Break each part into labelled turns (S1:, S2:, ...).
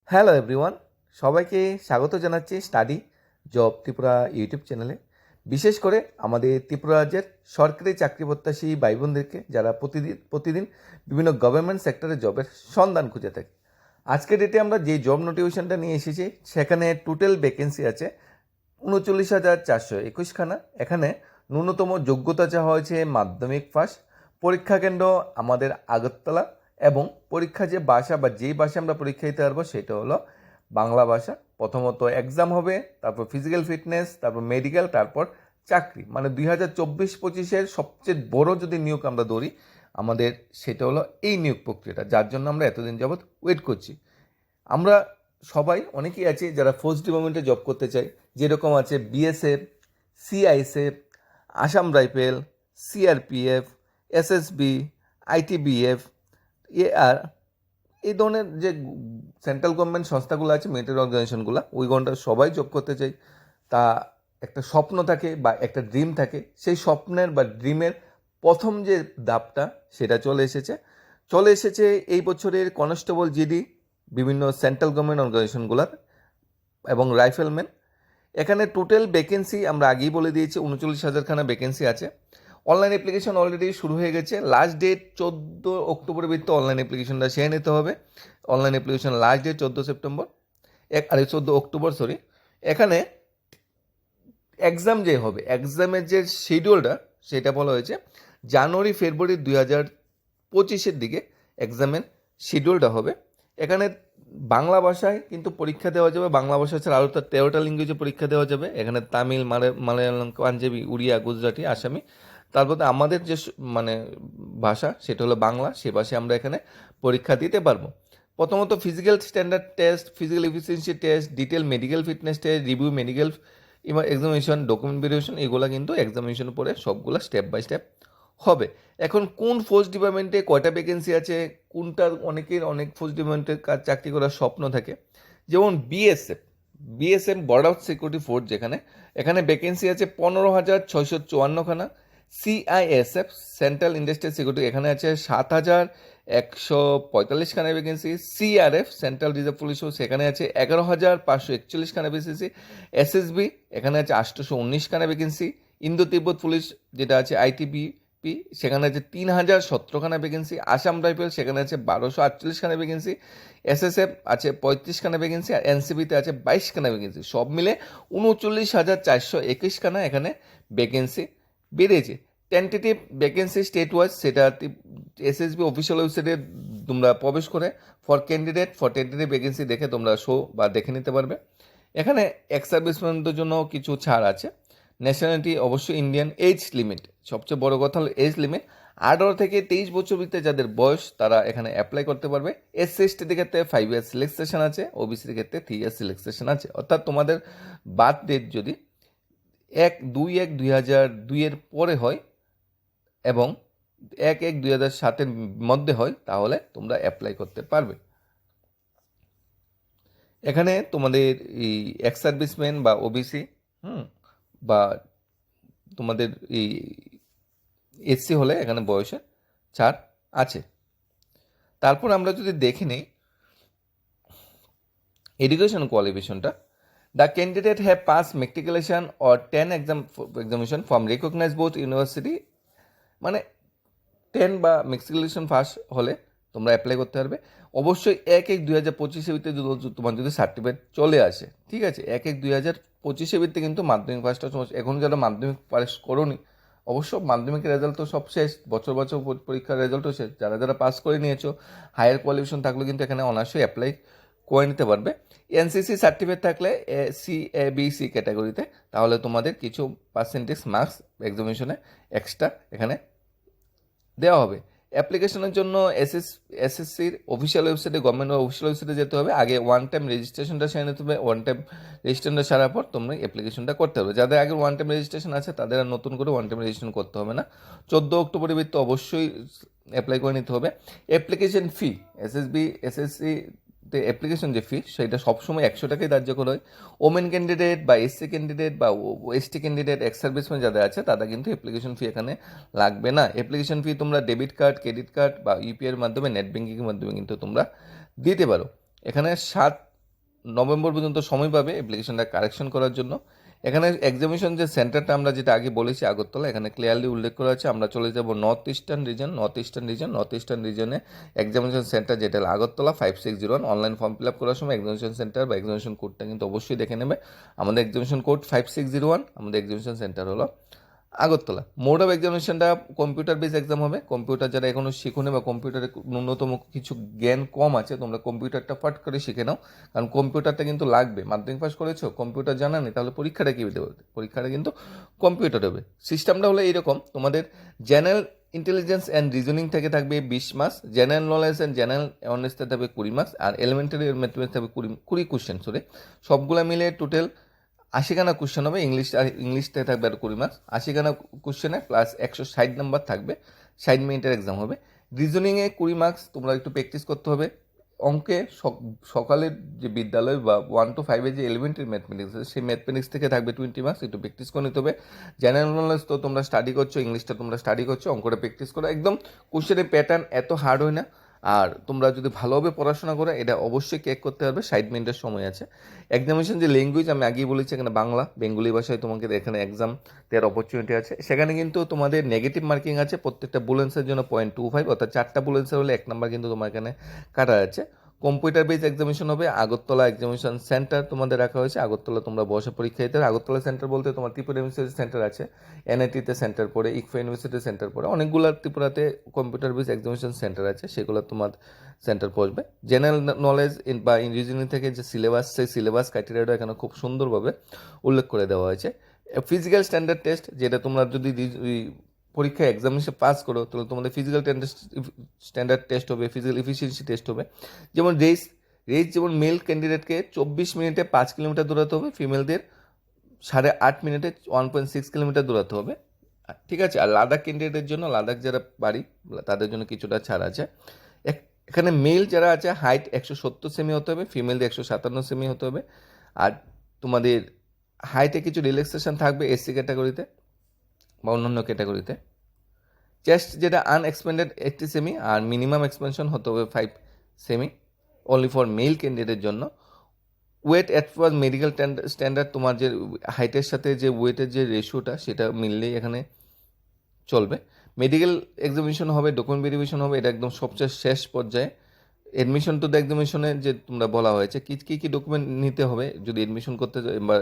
S1: Hello everyone, সবাইকে স্বাগত জানাচ্ছি স্টাডি জব ত্রিপুরা ইউটিউব চ্যানেলে। বিশেষ করে আমাদের ত্রিপুরা রাজ্যের সরকারি চাকরি প্রত্যাশী ভাই বোনদেরকে যারা প্রতিদিন বিভিন্ন গভর্নমেন্ট সেক্টরে জবের সন্ধান খুঁজে থাকে। আজকের ডেটে আমরা যে জব নোটিফিকেশনটা নিয়ে এসেছি সেখানে টোটাল ভ্যাকেন্সি আছে 39,421খানা। এখানে ন্যূনতম যোগ্যতা চাওয়া হয়েছে মাধ্যমিক পাস। পরীক্ষা কেন্দ্র আমাদের আগরতলা এবং পরীক্ষা যে ভাষা বা যেই ভাষা আমরা পরীক্ষা দিতে পারবো সেটা হলো বাংলা ভাষা। প্রথমত এক্সাম হবে, তারপর ফিজিক্যাল ফিটনেস, তারপর মেডিকেল, তারপর চাকরি। মানে 2024-25-এর সবচেয়ে বড় যদি নিয়োগ আমরা ধরি আমাদের, সেটা হলো এই নিয়োগ প্রক্রিয়াটা, যার জন্য আমরা এতদিন যাবৎ ওয়েট করছি। আমরা সবাই অনেকেই আছি যারা ফোর্স ডিপার্টমেন্টে জব করতে চাই, যেরকম আছে BSF, CISF, Assam rifle, CRPF, SSB, ITBF, আর এই ধরনের যে সেন্ট্রাল গভর্নমেন্ট সংস্থাগুলো আছে, মিলিটারি অর্গানাইজেশনগুলো, ওই ঘন্টার সবাই জব করতে চাই। তা একটা স্বপ্ন থাকে বা একটা ড্রিম থাকে, সেই স্বপ্নের বা ড্রিমের প্রথম যে ধাপটা সেটা চলে এসেছে এই বছরের কনস্টেবল জিডি, বিভিন্ন সেন্ট্রাল গভর্নমেন্ট অর্গানাইজেশনগুলোর এবং রাইফেলম্যান। এখানে টোটাল ভ্যাকেন্সি আমরা আগেই বলে দিয়েছি 39,000খানা ভ্যাকেন্সি আছে। অনলাইন অ্যাপ্লিকেশন অলরেডি শুরু হয়ে গেছে। লাস্ট ডেট 14 অক্টোবরের ভিতরে অনলাইন অ্যাপ্লিকেশনটা সেরে নিতে হবে। Online application last date 14 October sorry. এখানে এক্সাম যে হবে, এক্সামের যে শিডিউলটা সেটা বলা হয়েছে জানুয়ারি-ফেব্রুয়ারি 2025-এর দিকে এক্সামের শিডিউলটা হবে। এখানে বাংলা ভাষায় কিন্তু পরীক্ষা দেওয়া যাবে। বাংলা ভাষা ছাড়া আরও 13টা ল্যাঙ্গুয়েজে পরীক্ষা দেওয়া যাবে। এখানে তামিল, মালয়ালম, পাঞ্জাবি, উড়িয়া, গুজরাটি, আসামি। তারপর আমাদের যে মানে ভাষা সেটা হলো বাংলা, সে ভাষায় আমরা এখানে পরীক্ষা দিতে পারবো। প্রথমত physical standard test, physical efficiency test, detail medical fitness test, review medical examination, document verification, এগুলো কিন্তু এক্সামিনেশন পরে সবগুলো স্টেপ বাই স্টেপ হবে। এখন কোন ফোর্স ডিপার্টমেন্টে কয়টা ভ্যাকেন্সি আছে, কোনটার অনেকের অনেক ফোর্স ডিপার্টমেন্টের কাজ চাকরি করার স্বপ্ন থাকে। যেমন বিএসএফ বর্ডার সিকিউরিটি ফোর্স, এখানে ভ্যাকেন্সি আছে 15,654খানা। সিআইএসএফ সেন্ট্রাল ইন্ডাস্ট্রিয়াল সিকিউরিটি, এখানে আছে 7,145খানা vacancy. CRF central reserve police force, সেখানে আছে 11,541খানা ভ্যাকেন্সি। এসএসবি এখানে আছে 819খানা ভ্যাকেন্সি। ইন্দো তিব্বত পুলিশ যেটা আছে আইটিবিপি, সেখানে আছে 3,017খানা ভ্যাকেন্সি। আসাম রাইফেল সেখানে আছে 1,248খানা ভ্যাকেন্সি। এসএসএফ আছে 35খানা ভ্যাকেন্সি। আর এনসিবিতে আছে 22খানা ভ্যাকেন্সি। সব মিলে 39,421খানা এখানে ভ্যাকেন্সি বেরিয়েছে। টেন্টেটিভ ভ্যাকেন্সি স্টেট ওয়াইজ, সেটা এসএসবি অফিসিয়াল ওয়েবসাইটে তোমরা প্রবেশ করে ফর টেন্টেটিভ ভ্যাকেন্সি দেখে তোমরা বা দেখে নিতে পারবে। এখানে এক্স সার্ভিসম্যানদের জন্য কিছু ছাড় আছে। ন্যাশনালিটি অবশ্যই ইন্ডিয়ান। এজ লিমিট, সবচেয়ে বড় কথা হলো এজ লিমিট। 18 থেকে 23 বছর ভিতরে যাদের বয়স তারা এখানে অ্যাপ্লাই করতে পারবে। এসসি/এসটিদের ক্ষেত্রে 5 ইয়ার্স সিলেকশন আছে, ওবিসির ক্ষেত্রে 3 ইয়ার্স সিলেকশন আছে। অর্থাৎ তোমাদের বার্থ ডেট যদি 1/1/2002-এর পরে হয় এবং 1/1/2007-এর মধ্যে হয় তাহলে তোমরা অ্যাপ্লাই করতে পারবে। এখানে তোমাদের এই এক্স সার্ভিসম্যান বা ওবিসি বা তোমাদের এই এসসি হলে এখানে বয়সে ছাড় আছে। তারপর আমরা যদি দেখে নিই এডুকেশন কোয়ালিফিকেশনটা, the candidate have pass matriculation or 10 examination from recognise both university. মানে 10 বা মেট্রিকুলেশন পাস হলে তোমরা অ্যাপ্লাই করতে পারবে। অবশ্যই 1/1/2025-এর ভিতরে তোমার যদি সার্টিফিকেট চলে আসে, ঠিক আছে। 1/1/2025-এর ভিতরে কিন্তু মাধ্যমিক পাসটা, এখন যারা মাধ্যমিক পাস করোনি, অবশ্য মাধ্যমিকের রেজাল্ট তো সব শেষ, বছর পরীক্ষার রেজাল্টও শেষ। যারা পাস করে নিয়েছো, হায়ার কোয়ালিফিকেশন থাকলে কিন্তু এখানে অনার্সই অ্যাপ্লাই করে নিতে পারবে। এনসিসি সার্টিফিকেট থাকলে সি/এ/বি/সি ক্যাটাগরিতে, তাহলে তোমাদের কিছু পার্সেন্টেজ মার্কস এক্সামিনেশনে এক্সট্রা এখানে দেওয়া হবে। অ্যাপ্লিকেশনের জন্য এসএসসির অফিসিয়াল ওয়েবসাইটে, গভর্নমেন্টের অফিসিয়াল ওয়েবসাইটে যেতে হবে। আগে ওয়ান টাইম রেজিস্ট্রেশনটা সেরে নিতে হবে। ওয়ান টাইম রেজিস্ট্রেশনটা সারার পর তোমরা অ্যাপ্লিকেশনটা করতে হবে। যাদের আগে ওয়ান টাইম রেজিস্ট্রেশন আছে তাদের আর নতুন করে ওয়ান টাইম রেজিস্ট্রেশন করতে হবে না। 14 অক্টোবরের ভিতরে অবশ্যই অ্যাপ্লাই করে নিতে হবে। অ্যাপ্লিকেশন ফি, এসএসসি অ্যাপ্লিকেশন যে ফি সেটা সবসময় 100 টাকাই ধার্য করা হয়। ওমেন ক্যান্ডিডেট বা এসসি ক্যান্ডিডেট বা এসটি ক্যান্ডিডেট, এক্স সার্ভিসম্যান যাদের আছে তারা কিন্তু অ্যাপ্লিকেশন ফি এখানে লাগবে না। অ্যাপ্লিকেশন ফি তোমরা ডেবিট কার্ড, ক্রেডিট কার্ড বা ইউপিআইয়ের মাধ্যমে, নেট ব্যাঙ্কিংয়ের মাধ্যমে কিন্তু তোমরা দিতে পারো। এখানে নভেম্বর পর্যন্ত সময় পাবে অ্যাপ্লিকেশনটা কারেকশন করার জন্য। এখানে এক্সামিনেশন যে সেন্টারটা আমরা যেটা আগে বলেছি আগরতলা, এখানে ক্লিয়ারলি উল্লেখ করা আছে। আমরা চলে যাব নর্থ ইস্টার্ন রিজনে এক্সামিনেশন সেন্টার যেটা হলো Agartala 5601। Online form fill up করার সময় এক্সামিনেশন সেন্টার বা এক্সামিনেশন কোডটা কিন্তু অবশ্যই দেখে নেবে। আমাদের এক্সামিনেশন কোড 5601, আমাদের এক্সামিনেশন সেন্টার হলো আগরতলা। মোড অফ এক্সামিনেশনটা কম্পিউটার বেস এক্সাম হবে। কম্পিউটার যারা এখনো শিখোনি বা কম্পিউটারে ন্যূনতম কিছু জ্ঞান কম আছে, তোমরা কম্পিউটারটা ফট করে শিখে নাও, কারণ কম্পিউটারটা কিন্তু লাগবে। মাধ্যমিক পাস করেছো, কম্পিউটার জানা নেই, তাহলে পরীক্ষাটা কী দেবে? পরীক্ষাটা কিন্তু কম্পিউটার হবে। সিস্টেমটা হলো এইরকম, তোমাদের জেনারেল ইন্টেলিজেন্স অ্যান্ড রিজনিং থেকে থাকবে 20 marks, general knowledge and general awareness থেকে থাকবে 20 মার্কস, আর এলিমেন্টারি ম্যাথমেটিক্স থাকবে 20 কোশ্চেন। সবগুলো মিলে টোটাল 80খানা কোশ্চেন হবে। ইংলিশতে থাকবে আর 20 মার্কস। 80খানা কোশ্চেনে প্লাস 160 নাম্বার থাকবে, 60 মিনিটের এক্সাম হবে। রিজনিংয়ে 20 মার্কস, তোমরা একটু প্র্যাকটিস করতে হবে। অঙ্কে সকালের যে বিদ্যালয় বা 1 to 5 যে এলিমেন্টারি ম্যাথমেটিক্স আছে, সেই ম্যাথমেটিক্স থেকে থাকবে 20 মার্কস, একটু প্র্যাকটিস করে নিতে হবে। জেনারেল নলেজ তো তোমরা স্টাডি করছো, ইংলিশটা তোমরা স্টাডি করছো, অঙ্কটা প্র্যাকটিস করো। একদম কোশ্চেনের প্যাটার্ন এত হার্ড হয় না, আর তোমরা যদি ভালোভাবে পড়াশোনা করো এটা অবশ্যই ক্র্যাক করতে পারবে। 60 মিনিটের সময় আছে। এক্সামিনেশন যে ল্যাঙ্গুয়েজ আমি আগেই বলেছি, এখানে বাংলা, বেঙ্গলি ভাষায় তোমাকে এখানে এক্সাম দেওয়ার অপরচুনিটি আছে। সেখানে কিন্তু তোমাদের নেগেটিভ মার্কিং আছে, প্রত্যেকটা বুলেন্সের জন্য 0.25, অর্থাৎ 4টা বুলেন্সের হলে 1 নাম্বার কিন্তু তোমার এখানে কাটা যাচ্ছে। কম্পিউটার বেস এক্সামিনেশন হবে। আগরতলা এক্সামিনেশন সেন্টার তোমাদের রাখা হয়েছে। আগরতলা তোমরা বসে পরীক্ষা দিতে হবে। আগরতলা সেন্টার বলতে তোমার ত্রিপুরা ইউনিভার্সিটি সেন্টার আছে, এনআইটিতে সেন্টার পড়ে, ইকফা ইউনিভার্সিটি সেন্টার পড়ে, অনেকগুলো ত্রিপুরাতে কম্পিউটার বেস এক্সামিনেশন সেন্টার আছে, সেগুলো তোমার সেন্টার পড়বে। জেনারেল নলেজ বা রিজনিং থেকে যে সিলেবাস, সেই সিলেবাস ক্রাইটেরিয়াটা এখানে খুব সুন্দরভাবে উল্লেখ করে দেওয়া হয়েছে। ফিজিক্যাল স্ট্যান্ডার্ড টেস্ট, যেটা তোমরা যদি পরীক্ষায় এক্সামিনেশন পাস করো, তাহলে তোমাদের ফিজিক্যাল স্ট্যান্ডার্ড টেস্ট হবে, ফিজিক্যাল এফিসিয়েন্সি টেস্ট হবে। যেমন রেস যেমন মেল ক্যান্ডিডেটকে 24 মিনিটে 5 কিলোমিটার দৌড়াতে হবে, ফিমেলদের 8.5 মিনিটে 1.6 কিলোমিটার দৌড়াতে হবে, ঠিক আছে। আর লাদাখ ক্যান্ডিডেটের জন্য, লাদাখ যারা বাড়ি তাদের জন্য কিছুটা ছাড় আছে। এখানে মেল যারা আছে হাইট 170 সেমি হতে হবে, ফিমেলদের 157 সেমি হতে হবে। আর তোমাদের হাইটে কিছু রিল্যাক্সেশন থাকবে এসসি ক্যাটাগরিতে বা অন্যান্য ক্যাটাগরিতে। চেস্ট যেটা আনএক্সপেন্ডেড 80 সেমি, আর মিনিমাম এক্সপেনশন হতে হবে 5 সেমি, অনলি ফর মেল ক্যান্ডিডেটের জন্য। Weight at par medical standard, তোমার যে হাইটের সাথে যে ওয়েটের যে রেশিওটা সেটা মিললেই এখানে চলবে। মেডিকেল এক্সামিনেশন হবে, ডকুমেন্ট ভেরিফিকেশন হবে, এটা একদম সবচেয়ে শেষ পর্যায়ে। এডমিশন টু দ্য এক্সামিনেশনে যে তোমরা বলা হয়েছে কী ডকুমেন্ট নিতে হবে যদি এডমিশন করতে বা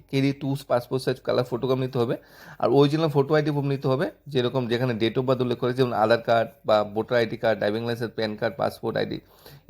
S1: carry 2 passport size colour photograph নিতে হবে, আর অরিজিনাল ফটো আইডি প্রুফ নিতে হবে, যেরকম যেখানে ডেট অফ বার্থ উল্লেখ করেছে, যেমন আধার কার্ড বা voter ID card, driving licence, PAN card, passport ID,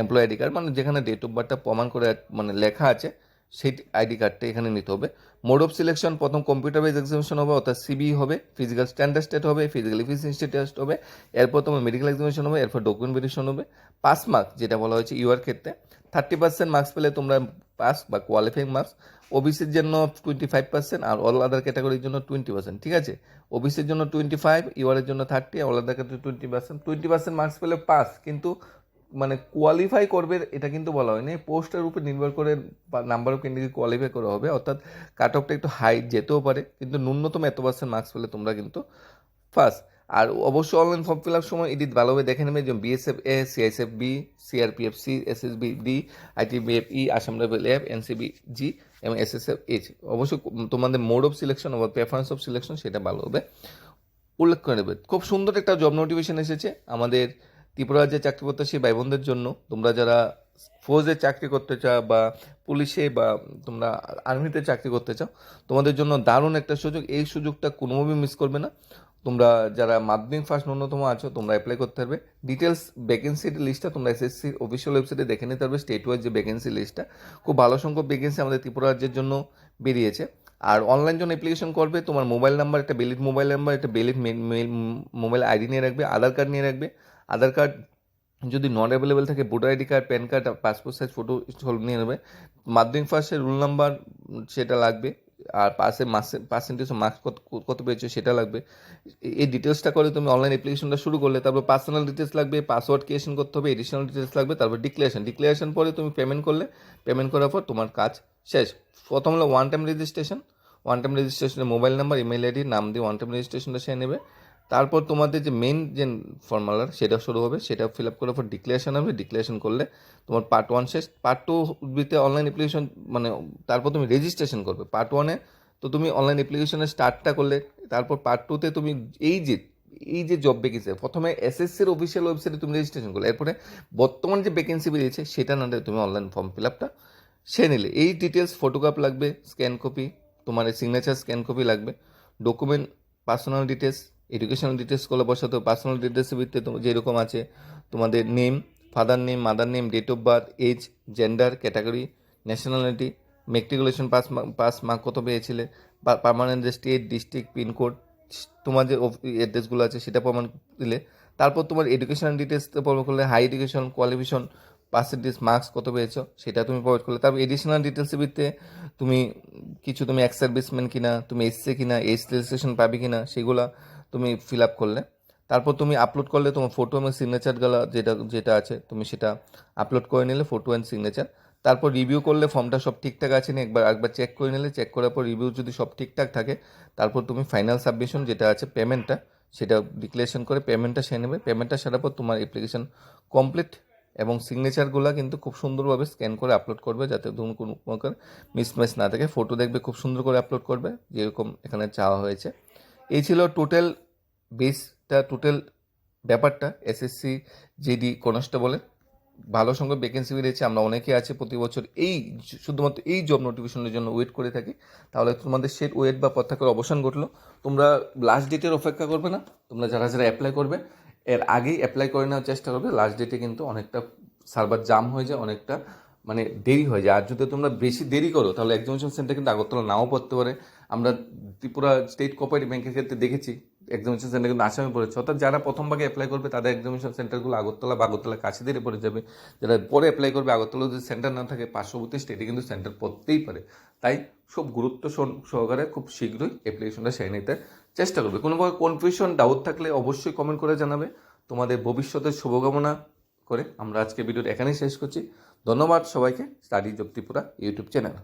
S1: employ ID card, মানে যেখানে ডেট অফ বার্থটা প্রমাণ করে মানে লেখা আছে সেই আইডি কার্ডটা এখানে নিতে হবে। মোড অফ সিলেকশন, প্রথম কম্পিউটার বেস এক্সামিনেশন হবে, অর্থাৎ সিবি হবে, ফিজিক্যাল স্ট্যান্ডার্ড টেস্ট হবে, ফিজিক্যাল এফিসিয়েন্সি টেস্ট হবে, এরপর তোমার মেডিকেল এক্সামিনেশন হবে, এরপর ডকুমেন্ট ভেরিফিকেশন হবে। পাস মার্ক যেটা বলা হয়েছে ইউআর ক্ষেত্রে 30% মার্কস পেলে তোমরা পাস বা কোয়ালিফাইং মার্কস। ওবিসির জন্য 25%, আর অল আদার ক্যাটাগরির জন্য 20%, ঠিক আছে। ওবিসির জন্য 25, ইউআরের জন্য 30, অল আদার ক্যাটাগরি 20%। মার্কস পেলে পাস, কিন্তু মানে কোয়ালিফাই করবে এটা কিন্তু বলা হয়নি। পোস্টের উপর নির্ভর করে নাম্বার অফ ক্যান্ডিডেট কোয়ালিফাই করা হবে, অর্থাৎ কাট অফটা একটু হাই যেতেও পারে, কিন্তু ন্যূনতম এত % মার্কস পেলে তোমরা কিন্তু ফার্স্ট। আর অবশ্যই অনলাইন ফর্ম ফিল আপ সময় এডিট ভালোভাবে দেখে নেবে, যেমন BSF A, CISF B, CRPF C, SSB D, ITBF E, Assam rifle F, NCB G এবং এসএসএফ এইচ। অবশ্যই তোমাদের মোড অফ সিলেকশন বা প্রেফারেন্স অফ সিলেকশন সেটা ভালোভাবে উল্লেখ করে নেবে। খুব সুন্দর একটা জব নোটিফিকেশন এসেছে আমাদের ত্রিপুরা রাজ্যের চাকরি প্রত্যাশী ভাই বোনদের জন্য। তোমরা যারা ফৌজে চাকরি করতে চাও বা পুলিশে বা তোমরা আর্মিতে চাকরি করতে চাও, তোমাদের জন্য দারুণ একটা সুযোগ। এই সুযোগটা কোনোভাবেই মিস করবে না। তোমরা যারা মাধ্যমিক ফার্স্ট ন্যূনতম আছো, তোমরা অ্যাপ্লাই করতে পারবে। ডিটেলস ভ্যাকেন্সির লিস্টটা তোমরা এসএসসির অফিসিয়াল ওয়েবসাইটে দেখে নিতে পারবে। স্টেট ওয়াইজ যে ভ্যাকেন্সি লিস্টটা, খুব ভালো সংখ্যক ভ্যাকেন্সি আমাদের ত্রিপুরা রাজ্যের জন্য বেরিয়েছে। আর অনলাইন জন্য অ্যাপ্লিকেশন করবে, তোমার মোবাইল নাম্বার, একটা ভ্যালিড মোবাইল নাম্বার, একটা ভ্যালিড মোবাইল আইডি নিয়ে রাখবে, আধার কার্ড নিয়ে রাখবে। আধার কার্ড যদি নট অ্যাভেলেবেল থাকে, voter ID card, pan card, passport size photo নিয়ে নেবে। মাধ্যমিক ফার্স্টের রুল নাম্বার সেটা লাগবে, আর পার্সেন্টেজ মার্কস কত পেয়েছো সেটা লাগবে। এই ডিটেলসটা করে তুমি অনলাইন অ্যাপ্লিকেশনটা শুরু করলে, তারপর পার্সোনাল ডিটেলস লাগবে, পাসওয়ার্ড ক্রিয়েশন করতে হবে, এডিশনাল ডিটেলস লাগবে, তারপর ডিক্লারেশন পরে তুমি পেমেন্ট করলে, পেমেন্ট করার পর তোমার কাজ শেষ। প্রথম হলো ওয়ান টাইম রেজিস্ট্রেশনে মোবাইল নাম্বার, ইমেল আইডি, নাম দিয়ে ওয়ান টাইম রেজিস্ট্রেশনটা সে নেবে। তারপর তোমাদের যে মেইন যে ফর্মুলা সেটা শুরু হবে, সেটা ফিল আপ করার পর ডিক্লারেশন হবে, ডিক্লারেশন করলে তোমার পার্ট 1 শেষ। পার্ট 2 বিতে অনলাইন অ্যাপ্লিকেশন, মানে তারপর তুমি রেজিস্ট্রেশন করবে। পার্ট 1-এ তো তুমি অনলাইন অ্যাপ্লিকেশনের স্টার্টটা করলে, তারপর পার্ট 2-তে তুমি এই যে জব ভ্যাকেন্সি, প্রথমে এসএসসির অফিসিয়াল ওয়েবসাইটে তুমি রেজিস্ট্রেশন করলে, এরপরে বর্তমান যে ভ্যাকেন্সি বেরিয়েছে সেটা না তুমি অনলাইন ফর্ম ফিল আপটা সে নিলে। এই ডিটেলস ফটোগ্রাফ লাগবে, স্ক্যান কপি, তোমার সিগনেচার স্ক্যান কপি লাগবে, ডকুমেন্ট, পার্সোনাল ডিটেলস, এডুকেশনাল ডিটেলসগুলো বসাতে হবে। পার্সোনাল ডিটেলসের ভিত্তিতে যেরকম আছে তোমাদের name, father name, mother name, date of birth, age, gender, category, nationality, matriculation pass mark কত পেয়েছিলে, পার্মানেন্ট স্টেট, ডিস্ট্রিক্ট, পিনকোড, তোমার যে অ্যাড্রেসগুলো আছে সেটা প্রমাণ দিলে। তারপর তোমার এডুকেশনাল ডিটেলস প্রমাণ করলে, high education, qualification, percentage, marks কত পেয়েছো সেটা তুমি প্রোভাইড করলে। তারপর এডিশনাল ডিটেলসের ভিত্তিতে তুমি এক্স সার্ভিসম্যান কিনা, তুমি এসছে কিনা, এজ রেজিস্ট্রেশন পাবে কিনা, সেগুলো তুমি ফিল আপ করলে। তারপর তুমি আপলোড করলে তোমার ফটো এবং সিগনেচারগুলো যেটা আছে তুমি সেটা আপলোড করে নিলে, ফটো অ্যান্ড সিগনেচার। তারপর রিভিউ করলে ফর্মটা সব ঠিকঠাক আছে না একবার চেক করে নিলে, চেক করার পর রিভিউ যদি সব ঠিকঠাক থাকে, তারপর তুমি ফাইনাল সাবমিশন যেটা আছে পেমেন্টটা, সেটা ডিক্লারেশন করে পেমেন্টটা সেরে নেবে। পেমেন্টটা সারার পর তোমার অ্যাপ্লিকেশন কমপ্লিট, এবং সিগনেচারগুলো কিন্তু খুব সুন্দরভাবে স্ক্যান করে আপলোড করবে, যাতে ধরুন কোনো প্রকার মিসম্যাচ না থাকে। ফটো দেখবে খুব সুন্দর করে আপলোড করবে, যেরকম এখানে চাওয়া হয়েছে। এই ছিল টোটাল ব্যাপারটা এসএসসি জিডি কনস্টেবলের। ভালো সংখ্যক ভ্যাকেন্সি বেরিয়েছে, আমরা অনেকে আছে প্রতি বছর শুধুমাত্র এই জব নোটিফিকেশনের জন্য ওয়েট করে থাকি। তাহলে তোমাদের সেই ওয়েট বা প্রত্যাখ্যার অবসান ঘটলো। তোমরা লাস্ট ডেটের অপেক্ষা করবে না, তোমরা যারা অ্যাপ্লাই করবে এর আগেই অ্যাপ্লাই করে নেওয়ার চেষ্টা করবে। লাস্ট ডেটে কিন্তু অনেকটা সার্ভার জাম হয়ে যায়, অনেকটা মানে দেরি হয়ে যায়। আর যদি তোমরা বেশি দেরি করো তাহলে এক্সামিনেশন সেন্টার কিন্তু আগরতলা নাও পড়তে পারে। আমরা ত্রিপুরা স্টেট কোঅপারেটিভ ব্যাংকের ক্ষেত্রে দেখেছি এক্সামিনেশন সেন্টার কিন্তু আসামে পড়েছে। অর্থাৎ যারা প্রথম ভাগে অ্যাপ্লাই করবে তাদের এক্সামিনেশন সেন্টারগুলো আগরতলা বা আগরতলার কাছে দিয়ে পড়ে যাবে। যারা পরে অ্যাপ্লাই করবে, আগরতলা যদি সেন্টার না থাকে, পার্শ্ববর্তী স্টেটে কিন্তু সেন্টার পড়তেই পারে। তাই খুব গুরুত্ব সহকারে খুব শীঘ্রই অ্যাপ্লিকেশনটা সেরে নিতে চেষ্টা করবে। কোনো কনফিউশন, ডাউট থাকলে অবশ্যই কমেন্ট করে জানাবে। তোমাদের ভবিষ্যতের শুভকামনা করে আমরা আজকে ভিডিওটা এখানেই শেষ করছি। ধন্যবাদ সবাইকে। Study job Tripura YouTube channel.